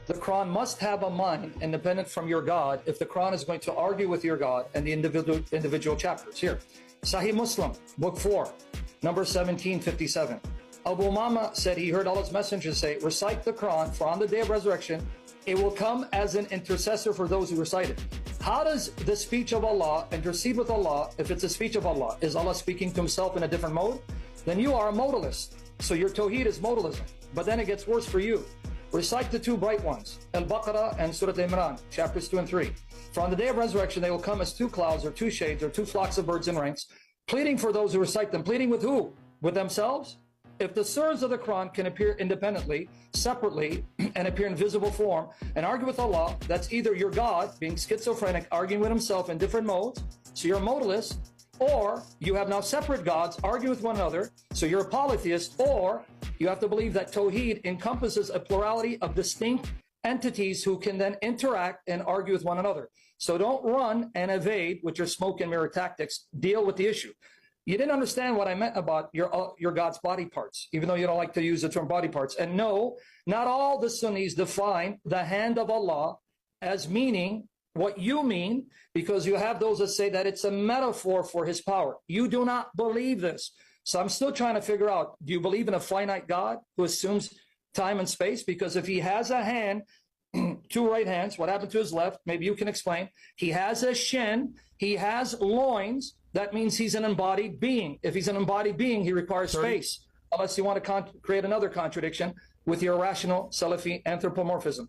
The Quran must have a mind independent from your God if the Quran is going to argue with your God and the individual chapters. Here, Sahih Muslim, book 4, number 1757. Abu Umama said he heard Allah's messenger say, recite the Quran, for on the day of resurrection, it will come as an intercessor for those who recite it. How does the speech of Allah intercede with Allah if it's a speech of Allah? Is Allah speaking to himself in a different mode? Then you are a modalist. So your tawheed is modalism. But then it gets worse for you. Recite the two bright ones, Al-Baqarah and Surah Imran, chapters 2 and 3. For on the day of resurrection, they will come as two clouds or two shades or two flocks of birds in ranks, pleading for those who recite them. Pleading with who? With themselves? If the surahs of the Quran can appear independently, separately, and appear in visible form, and argue with Allah, that's either your God being schizophrenic, arguing with himself in different modes, so you're a modalist, or you have now separate gods arguing with one another, so you're a polytheist, or you have to believe that Tawheed encompasses a plurality of distinct entities who can then interact and argue with one another. So don't run and evade with your smoke and mirror tactics. Deal with the issue. You didn't understand what I meant about your God's body parts, even though you don't like to use the term body parts. And no, not all the Sunnis define the hand of Allah as meaning what you mean, because you have those that say that it's a metaphor for his power. You do not believe this. So I'm still trying to figure out, do you believe in a finite God who assumes time and space? Because if he has a hand, two right hands, what happened to his left? Maybe you can explain. He has a shin, he has loins. That means he's an embodied being. If he's an embodied being, he requires space. Unless you want to create another contradiction with your irrational Salafi anthropomorphism.